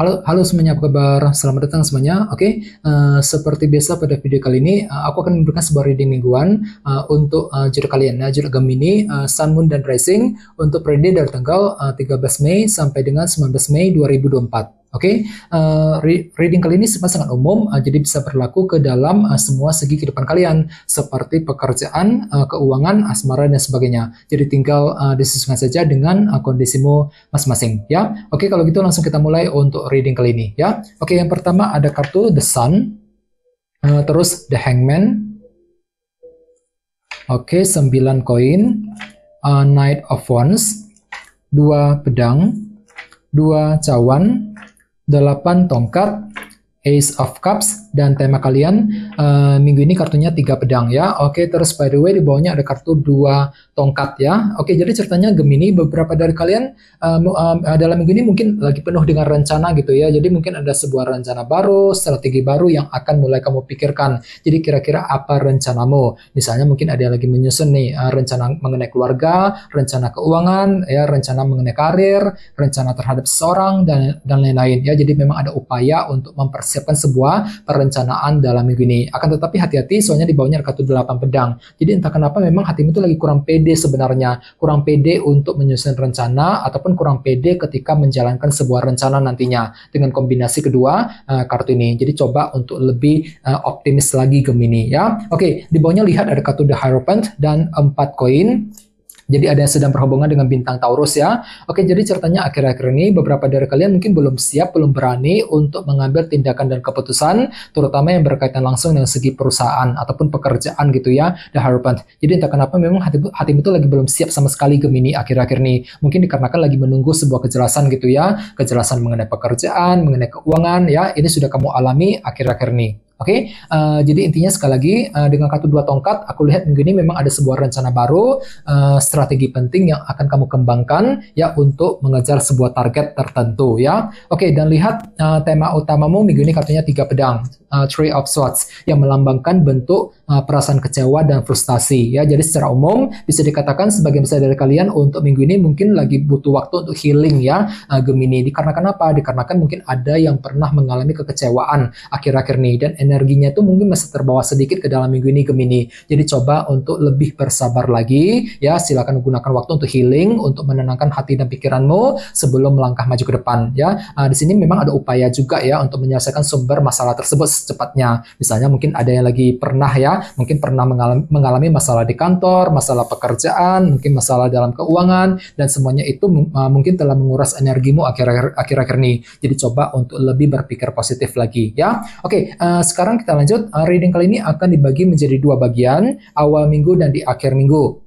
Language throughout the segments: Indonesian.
Halo semuanya, apa kabar? Selamat datang semuanya. Oke, seperti biasa pada video kali ini, aku akan memberikan sebuah reading mingguan untuk zodiak kalian. Nah, zodiak Gemini, Sun, Moon, dan Rising untuk periode dari tanggal 13 Mei sampai dengan 19 Mei 2024. Oke, reading kali ini sangat umum, jadi bisa berlaku ke dalam semua segi kehidupan kalian, seperti pekerjaan, keuangan, asmara, dan sebagainya. Jadi tinggal disesuaikan saja dengan kondisimu masing-masing, ya. Oke, kalau gitu langsung kita mulai untuk reading kali ini, ya. Oke, yang pertama ada kartu The Sun, terus The Hangman. Oke, 9 koin, Knight of Wands, 2 pedang, 2 cawan, 8 tongkat, Ace of Cups, dan tema kalian minggu ini kartunya 3 pedang, ya. Oke, terus by the way di bawahnya ada kartu 2 tongkat, ya. Oke, jadi ceritanya Gemini, beberapa dari kalian dalam minggu ini mungkin lagi penuh dengan rencana gitu, ya. Jadi mungkin ada sebuah rencana baru, strategi baru yang akan mulai kamu pikirkan. Jadi kira-kira apa rencanamu? Misalnya mungkin ada yang lagi menyusun nih rencana mengenai keluarga, rencana keuangan, ya, rencana mengenai karir, rencana terhadap seseorang, dan lain-lain, ya. Jadi memang ada upaya untuk mempersiapkan sebuah perencanaan dalam minggu ini. Akan tetapi hati-hati, soalnya di bawahnya ada kartu 8 pedang. Jadi entah kenapa memang hatimu itu lagi kurang pede sebenarnya. Kurang pede untuk menyusun rencana, ataupun kurang pede ketika menjalankan sebuah rencana nantinya. Dengan kombinasi kedua kartu ini. Jadi coba untuk lebih optimis lagi Gemini, ya. Oke, di bawahnya lihat ada kartu The Hierophant dan 4 koin. Jadi ada yang sedang berhubungan dengan bintang Taurus, ya. Oke, jadi ceritanya akhir-akhir ini beberapa dari kalian mungkin belum siap, belum berani untuk mengambil tindakan dan keputusan, terutama yang berkaitan langsung dengan segi perusahaan ataupun pekerjaan gitu, ya, The Hierophant. Jadi entah kenapa memang hatimu itu lagi belum siap sama sekali Gemini akhir-akhir ini. Mungkin dikarenakan lagi menunggu sebuah kejelasan gitu, ya. Kejelasan mengenai pekerjaan, mengenai keuangan, ya. Ini sudah kamu alami akhir-akhir ini. Oke, jadi intinya sekali lagi dengan kartu 2 tongkat, aku lihat minggu ini memang ada sebuah rencana baru, strategi penting yang akan kamu kembangkan, ya, untuk mengejar sebuah target tertentu, ya. Oke, dan lihat tema utamamu minggu ini kartunya 3 pedang, Three of Swords, yang melambangkan bentuk perasaan kecewa dan frustasi, ya. Jadi secara umum bisa dikatakan sebagian besar dari kalian untuk minggu ini mungkin lagi butuh waktu untuk healing, ya, Gemini. Dikarenakan apa? Dikarenakan mungkin ada yang pernah mengalami kekecewaan akhir-akhir ini, dan energinya itu mungkin masih terbawa sedikit ke dalam minggu ini Gemini. Jadi coba untuk lebih bersabar lagi, ya. Silakan gunakan waktu untuk healing, untuk menenangkan hati dan pikiranmu sebelum melangkah maju ke depan, ya. Di sini memang ada upaya juga, ya, untuk menyelesaikan sumber masalah tersebut secepatnya. Misalnya mungkin ada yang lagi pernah, ya, mungkin pernah mengalami masalah di kantor, masalah pekerjaan, mungkin masalah dalam keuangan, dan semuanya itu mungkin telah menguras energimu akhir-akhir ini. Jadi coba untuk lebih berpikir positif lagi, ya. Oke, sekarang kita lanjut. Reading kali ini akan dibagi menjadi 2 bagian, awal minggu dan di akhir minggu.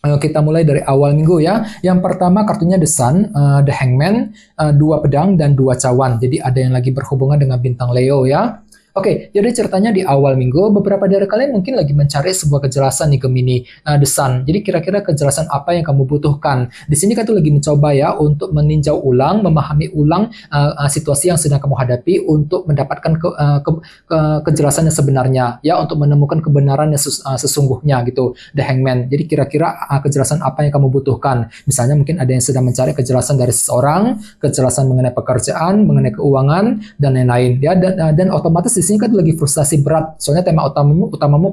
Kita mulai dari awal minggu, ya. Yang pertama kartunya The Sun, The Hangman, 2 pedang dan 2 cawan. Jadi ada yang lagi berhubungan dengan bintang Leo, ya. Oke, jadi ceritanya di awal minggu, beberapa dari kalian mungkin lagi mencari sebuah kejelasan nih Gemini, The Sun. Jadi kira-kira kejelasan apa yang kamu butuhkan? Di sini kan tuh lagi mencoba, ya, untuk meninjau ulang, memahami ulang situasi yang sedang kamu hadapi untuk mendapatkan kejelasan yang sebenarnya, ya, untuk menemukan kebenaran yang sesungguhnya gitu, The Hangman. Jadi kira-kira kejelasan apa yang kamu butuhkan? Misalnya mungkin ada yang sedang mencari kejelasan dari seseorang, kejelasan mengenai pekerjaan, mengenai keuangan, dan lain-lain, ya. Dan otomatis di sini kan lagi frustasi berat, soalnya tema utamamu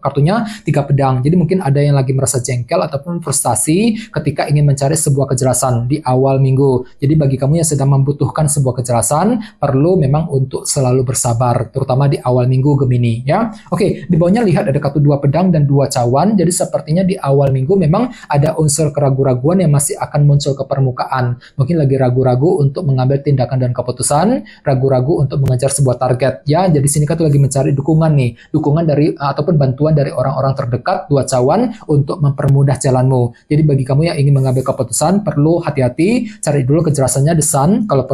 kartunya 3 pedang. Jadi mungkin ada yang lagi merasa jengkel ataupun frustasi ketika ingin mencari sebuah kejelasan di awal minggu. Jadi bagi kamu yang sedang membutuhkan sebuah kejelasan, perlu memang untuk selalu bersabar, terutama di awal minggu Gemini, ya. Oke, di bawahnya lihat ada kartu 2 pedang dan 2 cawan. Jadi sepertinya di awal minggu memang ada unsur keraguan-raguan yang masih akan muncul ke permukaan. Mungkin lagi ragu-ragu untuk mengambil tindakan dan keputusan, ragu-ragu untuk mengejar sebuah target, ya. Jadi sini kan tuh lagi mencari dukungan nih, dukungan dari ataupun bantuan dari orang-orang terdekat, 2 cawan, untuk mempermudah jalanmu. Jadi bagi kamu yang ingin mengambil keputusan, perlu hati-hati, cari dulu kejelasannya The Sun, kalau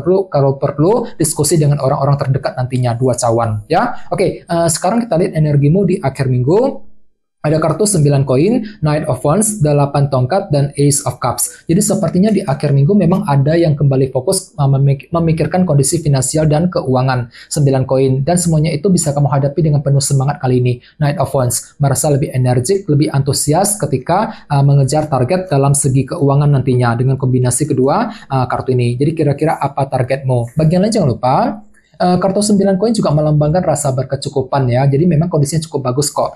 perlu diskusi dengan orang-orang terdekat nantinya, 2 cawan, ya. Oke, sekarang kita lihat energimu di akhir minggu. Ada kartu 9 koin, Knight of Wands, 8 tongkat, dan Ace of Cups. Jadi sepertinya di akhir minggu memang ada yang kembali fokus memikirkan kondisi finansial dan keuangan. 9 koin, dan semuanya itu bisa kamu hadapi dengan penuh semangat kali ini. Knight of Wands, merasa lebih energik, lebih antusias ketika mengejar target dalam segi keuangan nantinya dengan kombinasi kedua kartu ini. Jadi kira-kira apa targetmu? Bagian lain jangan lupa, kartu 9 koin juga melambangkan rasa berkecukupan ya. Jadi memang kondisinya cukup bagus kok.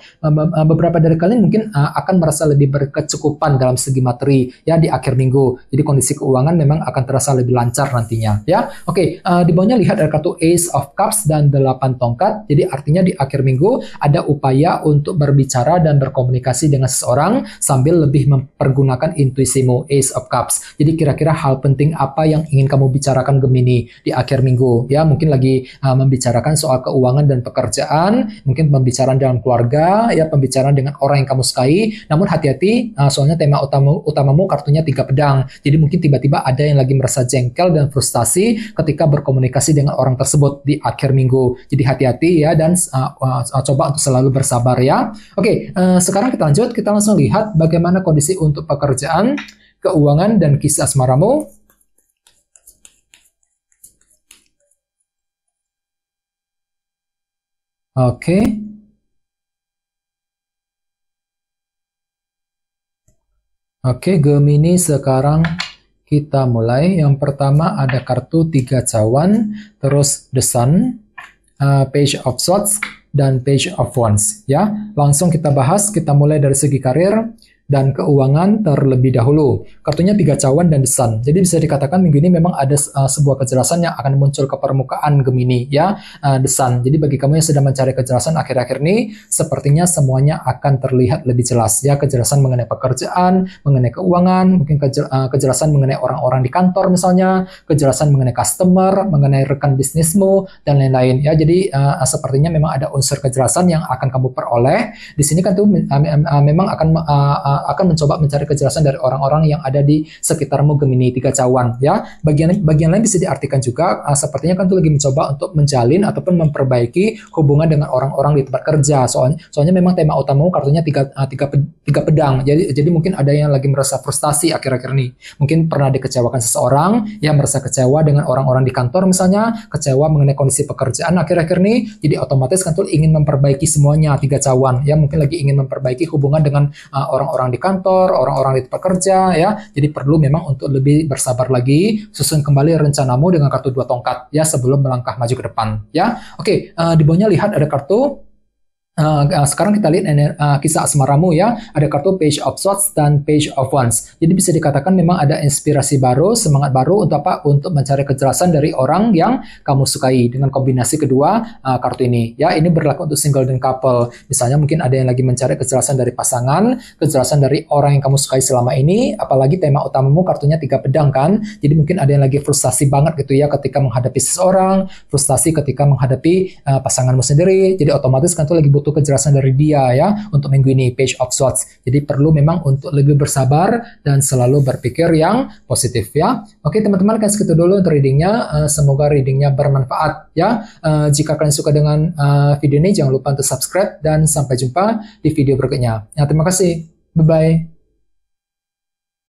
Beberapa dari kalian mungkin akan merasa lebih berkecukupan dalam segi materi ya di akhir minggu. Jadi kondisi keuangan memang akan terasa lebih lancar nantinya ya. Oke, di bawahnya lihat ada kartu Ace of Cups dan 8 tongkat. Jadi artinya di akhir minggu ada upaya untuk berbicara dan berkomunikasi dengan seseorang sambil lebih mempergunakan intuisimu. Ace of Cups. Jadi kira-kira hal penting apa yang ingin kamu bicarakan Gemini di akhir minggu ya. Mungkin lagi membicarakan soal keuangan dan pekerjaan, mungkin pembicaraan dalam keluarga, ya pembicaraan dengan orang yang kamu sukai. Namun hati-hati, soalnya tema utamamu kartunya 3 pedang. Jadi mungkin tiba-tiba ada yang lagi merasa jengkel dan frustasi ketika berkomunikasi dengan orang tersebut di akhir minggu. Jadi hati-hati ya, dan coba untuk selalu bersabar ya. Oke, sekarang kita lanjut, kita langsung lihat bagaimana kondisi untuk pekerjaan, keuangan, dan kisah asmaramu. Oke. Oke, Gemini sekarang kita mulai. Yang pertama ada kartu 3 cawan, terus The Sun, Page of Swords, dan Page of Wands. Ya, langsung kita bahas. Kita mulai dari segi karir dan keuangan terlebih dahulu. Kartunya 3 cawan dan The Sun. Jadi bisa dikatakan minggu ini memang ada sebuah kejelasan yang akan muncul ke permukaan Gemini ya, The Sun. Jadi bagi kamu yang sedang mencari kejelasan akhir-akhir ini, sepertinya semuanya akan terlihat lebih jelas ya, kejelasan mengenai pekerjaan, mengenai keuangan, mungkin kejelasan mengenai orang-orang di kantor misalnya, kejelasan mengenai customer, mengenai rekan bisnismu dan lain-lain ya. Jadi sepertinya memang ada unsur kejelasan yang akan kamu peroleh. Di sini kan tuh memang akan mencoba mencari kejelasan dari orang-orang yang ada di sekitarmu Gemini 3 cawan ya. Bagian lain bisa diartikan juga sepertinya kan tuh lagi mencoba untuk menjalin ataupun memperbaiki hubungan dengan orang-orang di tempat kerja. Soalnya memang tema utamamu kartunya tiga pedang. Jadi mungkin ada yang lagi merasa frustasi akhir-akhir ini. Mungkin pernah dikecewakan seseorang, ya merasa kecewa dengan orang-orang di kantor misalnya, kecewa mengenai kondisi pekerjaan akhir-akhir ini. Jadi otomatis kan tuh ingin memperbaiki semuanya 3 cawan ya. Mungkin lagi ingin memperbaiki hubungan dengan orang-orang di kantor, orang-orang di tempat kerja ya. Jadi perlu memang untuk lebih bersabar lagi, susun kembali rencanamu dengan kartu 2 tongkat ya sebelum melangkah maju ke depan ya. Oke, di bawahnya lihat ada kartu. Sekarang kita lihat kisah asmaramu ya. Ada kartu Page of Swords dan Page of Wands. Jadi bisa dikatakan memang ada inspirasi baru, semangat baru untuk apa? Untuk mencari kejelasan dari orang yang kamu sukai dengan kombinasi kedua kartu ini. Ya, ini berlaku untuk single dan couple. Misalnya mungkin ada yang lagi mencari kejelasan dari pasangan, kejelasan dari orang yang kamu sukai selama ini. Apalagi tema utamamu kartunya 3 pedang kan. Jadi mungkin ada yang lagi frustasi banget gitu ya ketika menghadapi seseorang, frustasi ketika menghadapi pasanganmu sendiri. Jadi otomatis kan tuh lagi butuh kejelasan dari dia ya untuk minggu ini, Page of Swords. Jadi perlu memang untuk lebih bersabar dan selalu berpikir yang positif ya. Oke teman-teman, kan segitu dulu untuk readingnya. Semoga readingnya bermanfaat ya. Jika kalian suka dengan video ini, jangan lupa untuk subscribe dan sampai jumpa di video berikutnya. Ya, terima kasih. Bye-bye.